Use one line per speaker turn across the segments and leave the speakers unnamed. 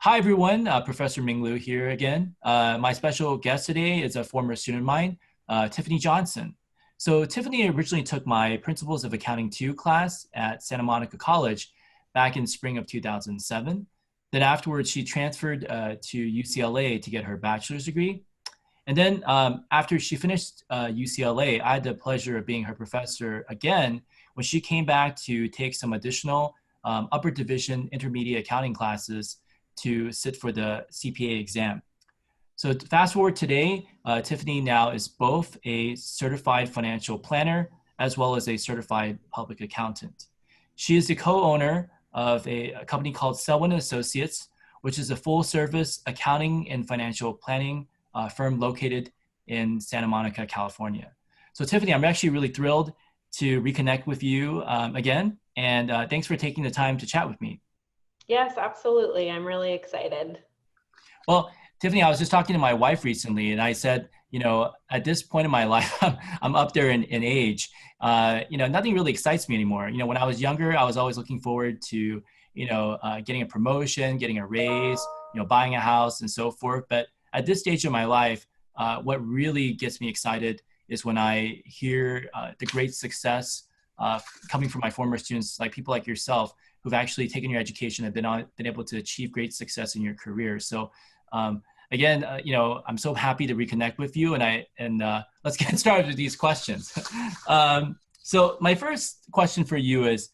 Hi, everyone. Professor Ming Liu here again. My special guest today is a former student of mine, Tiffany Johnson. So Tiffany originally took my Principles of Accounting 2 class at Santa Monica College back in spring of 2007. Then afterwards, she transferred to UCLA to get her bachelor's degree. And then after she finished UCLA, I had the pleasure of being her professor again when she came back to take some additional upper division intermediate accounting classes to sit for the CPA exam. So fast forward today, Tiffany now is both a certified financial planner as well as a certified public accountant. She is the co-owner of a company called Selwyn Associates, which is a full-service accounting and financial planning firm located in Santa Monica, California. So Tiffany, I'm actually really thrilled to reconnect with you again, and thanks for taking the time to chat with me.
Yes, absolutely. I'm really excited.
Well, Tiffany, I was just talking to my wife recently, and I said, at this point in my life, I'm up there in age. Nothing really excites me anymore. When I was younger, I was always looking forward to, getting a promotion, getting a raise, buying a house and so forth. But at this stage of my life, what really gets me excited is when I hear the great success coming from my former students, like people like yourself, who've actually taken your education and been able to achieve great success in your career. So again, I'm so happy to reconnect with you, and let's get started with these questions. So my first question for you is,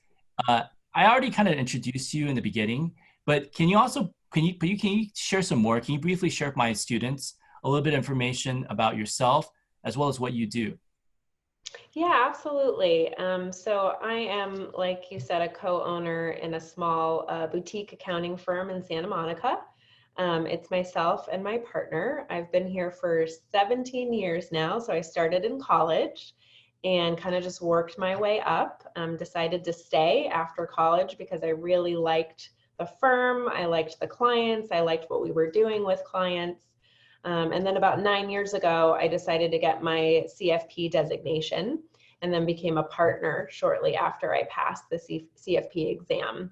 I already kind of introduced you in the beginning, but can you share some more? Can you briefly share with my students a little bit of information about yourself as well as what you do?
Yeah, absolutely. So I am, like you said, a co-owner in a small boutique accounting firm in Santa Monica. It's myself and my partner. I've been here for 17 years now. So I started in college and kind of just worked my way up. Decided to stay after college because I really liked the firm. I liked the clients. I liked what we were doing with clients. And then about 9 years ago, I decided to get my CFP designation and then became a partner shortly after I passed the CFP exam.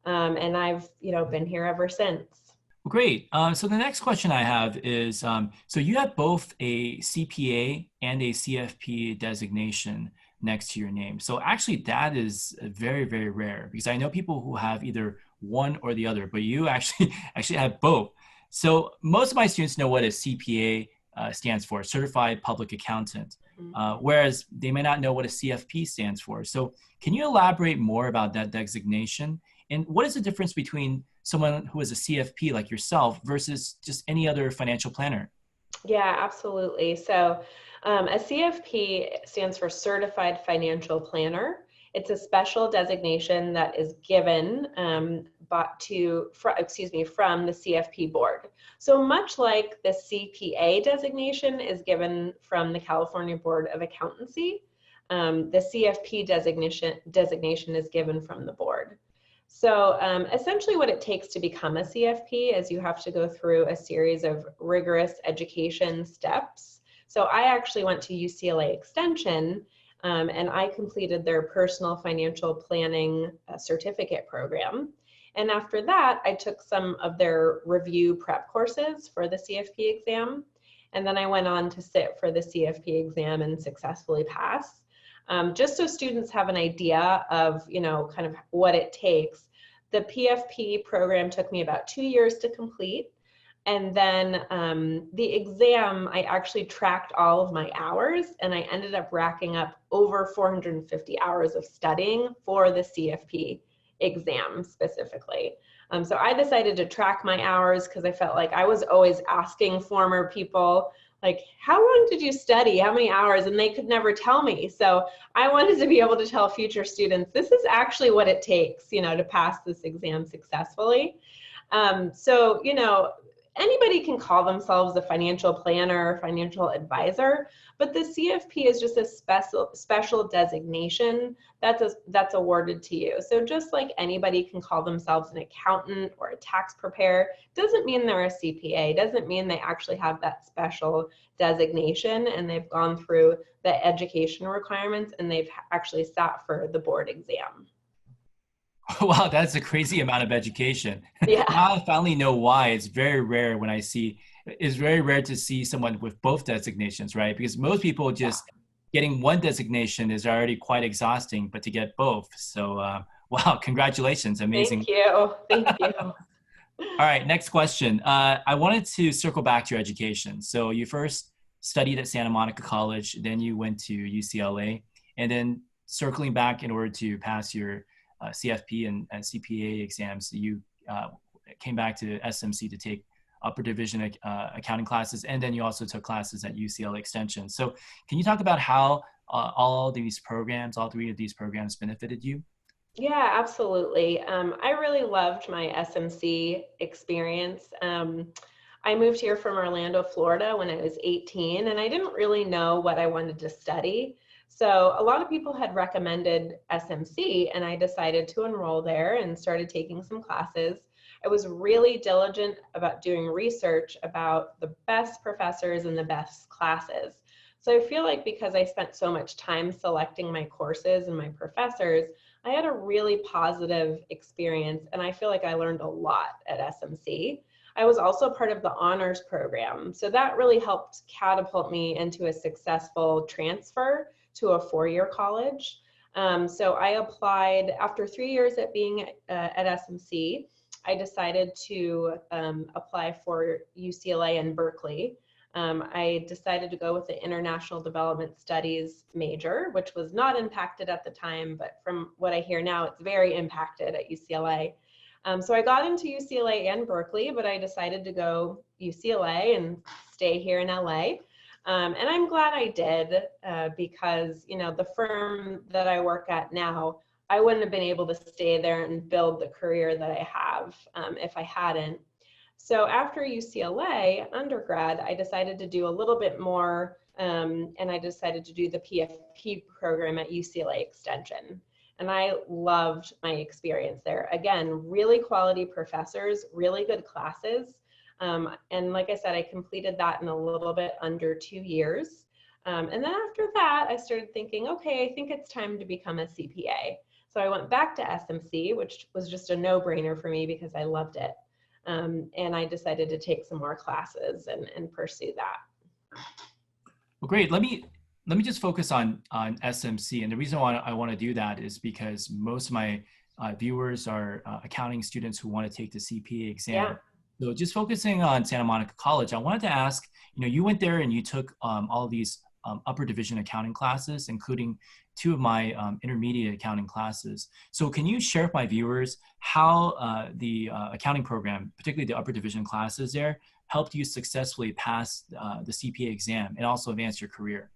And I've, been here ever since.
Great. So the next question I have is, so you have both a CPA and a CFP designation next to your name. So actually that is very, very rare because I know people who have either one or the other, but you actually have both. So most of my students know what a CPA stands for, Certified Public Accountant, whereas they may not know what a CFP stands for. So can you elaborate more about that designation? And what is the difference between someone who is a CFP like yourself versus just any other financial planner?
Yeah, absolutely. So a CFP stands for Certified Financial Planner. It's a special designation that is given from the CFP board. So much like the CPA designation is given from the California Board of Accountancy, the CFP designation is given from the board. So essentially what it takes to become a CFP is you have to go through a series of rigorous education steps. So I actually went to UCLA Extension and I completed their personal financial planning certificate program. And after that, I took some of their review prep courses for the CFP exam. And then I went on to sit for the CFP exam and successfully pass. Just so students have an idea of, kind of what it takes. The PFP program took me about 2 years to complete. And then the exam, I actually tracked all of my hours and I ended up racking up over 450 hours of studying for the CFP exam specifically. So I decided to track my hours because I felt like I was always asking former people, like, how long did you study? How many hours? And they could never tell me. So I wanted to be able to tell future students, this is actually what it takes, to pass this exam successfully. So, anybody can call themselves a financial planner or financial advisor, but the CFP is just a special designation that's awarded to you. So just like anybody can call themselves an accountant or a tax preparer, doesn't mean they're a CPA, doesn't mean they actually have that special designation and they've gone through the education requirements and they've actually sat for the board exam.
Wow, that's a crazy amount of education.
Yeah,
Now I finally know why it's very rare it's very rare to see someone with both designations, right? Because most people
yeah.
just getting one designation is already quite exhausting, but to get both. So, wow, congratulations. Amazing.
Thank you. Thank you.
All right, next question. I wanted to circle back to your education. So you first studied at Santa Monica College, then you went to UCLA, and then circling back in order to pass your CFP and CPA exams, you came back to SMC to take upper division accounting classes, and then you also took classes at UCLA Extension. So can you talk about how all these programs, all three of these programs benefited you?
Yeah, absolutely. I really loved my SMC experience. I moved here from Orlando, Florida when I was 18, and I didn't really know what I wanted to study. So a lot of people had recommended SMC, and I decided to enroll there and started taking some classes. I was really diligent about doing research about the best professors and the best classes. So I feel like because I spent so much time selecting my courses and my professors, I had a really positive experience, and I feel like I learned a lot at SMC. I was also part of the honors program, so that really helped catapult me into a successful transfer to a four-year college. So I applied after 3 years at being at SMC. I decided to apply for UCLA and Berkeley. I decided to go with the International Development Studies major, which was not impacted at the time, but from what I hear now, it's very impacted at UCLA. So I got into UCLA and Berkeley, but I decided to go UCLA and stay here in LA. And I'm glad I did because, you know, the firm that I work at now, I wouldn't have been able to stay there and build the career that I have if I hadn't. So after UCLA undergrad, I decided to do a little bit more, and I decided to do the PFP program at UCLA Extension. And I loved my experience there. Again, really quality professors, really good classes. And like I said, I completed that in a little bit under 2 years. And then after that, I started thinking, okay, I think it's time to become a CPA. So I went back to SMC, which was just a no-brainer for me because I loved it. And I decided to take some more classes and pursue that.
Well, great. Let me just focus on SMC, and the reason why I want to do that is because most of my viewers are accounting students who want to take the CPA exam.
Yeah.
So just focusing on Santa Monica College, I wanted to ask, you went there and you took all these upper division accounting classes, including two of my intermediate accounting classes. So can you share with my viewers how the accounting program, particularly the upper division classes there, helped you successfully pass the CPA exam and also advance your career?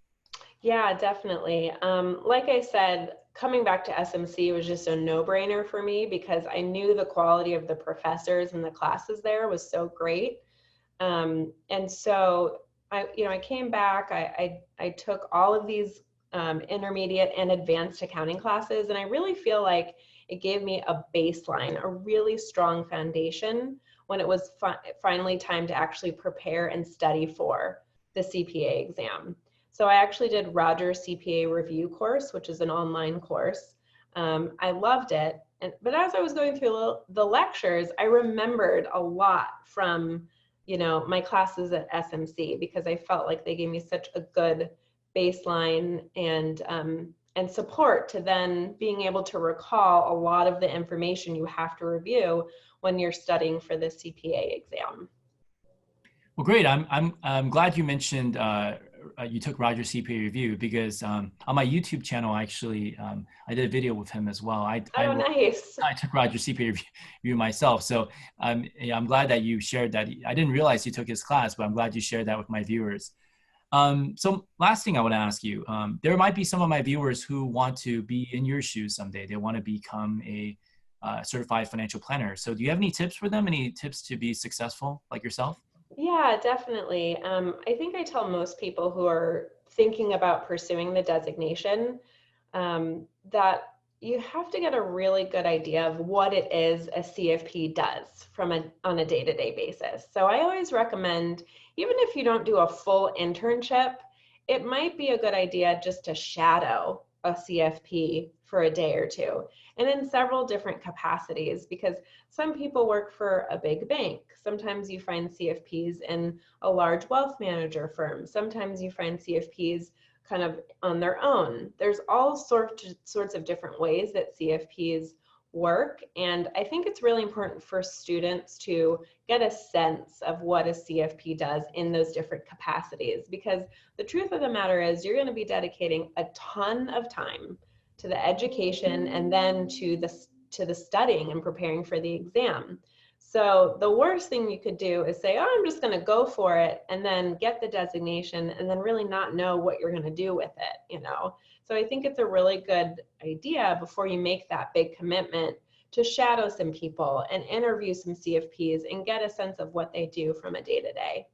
Yeah, definitely. Like I said, coming back to SMC was just a no-brainer for me because I knew the quality of the professors and the classes there was so great. And so I came back, I took all of these intermediate and advanced accounting classes, and I really feel like it gave me a baseline, a really strong foundation when it was finally time to actually prepare and study for the CPA exam. So I actually did Roger's CPA review course, which is an online course. I loved it. But as I was going through the lectures, I remembered a lot from my classes at SMC because I felt like they gave me such a good baseline and support to then being able to recall a lot of the information you have to review when you're studying for the CPA exam.
Well, great. I'm glad you mentioned you took Roger's CPA review because on my YouTube channel, actually, I did a video with him as well.
Oh, nice.
I took Roger's CPA review myself. So yeah, I'm glad that you shared that. I didn't realize you took his class, but I'm glad you shared that with my viewers. So last thing I want to ask you, there might be some of my viewers who want to be in your shoes someday. They want to become a certified financial planner. So do you have any tips for them? Any tips to be successful like yourself?
Yeah, definitely. I think I tell most people who are thinking about pursuing the designation that you have to get a really good idea of what it is a CFP does on a day-to-day basis. So I always recommend, even if you don't do a full internship, it might be a good idea just to shadow a CFP for a day or two, and in several different capacities, because some people work for a big bank. Sometimes you find CFPs in a large wealth manager firm. Sometimes you find CFPs kind of on their own. There's all sorts of different ways that CFPs work. And I think it's really important for students to get a sense of what a CFP does in those different capacities, because the truth of the matter is you're going to be dedicating a ton of time to the education and then to the studying and preparing for the exam. So the worst thing you could do is say, oh, I'm just going to go for it and then get the designation and then really not know what you're going to do with it, So I think it's a really good idea before you make that big commitment to shadow some people and interview some CFPs and get a sense of what they do from a day-to-day.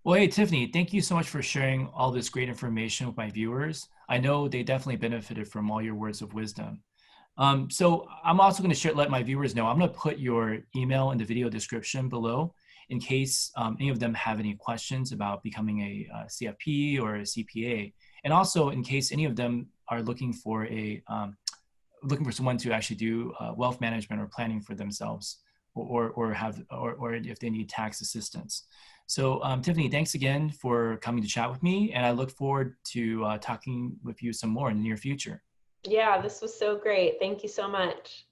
Well, hey, Tiffany, thank you so much for sharing all this great information with my viewers. I know they definitely benefited from all your words of wisdom. So I'm also going to let my viewers know, I'm going to put your email in the video description below in case any of them have any questions about becoming a CFP or a CPA. And also in case any of them are looking for someone to actually do wealth management or planning for themselves, or if they need tax assistance. So Tiffany, thanks again for coming to chat with me, and I look forward to talking with you some more in the near future.
Yeah, this was so great. Thank you so much.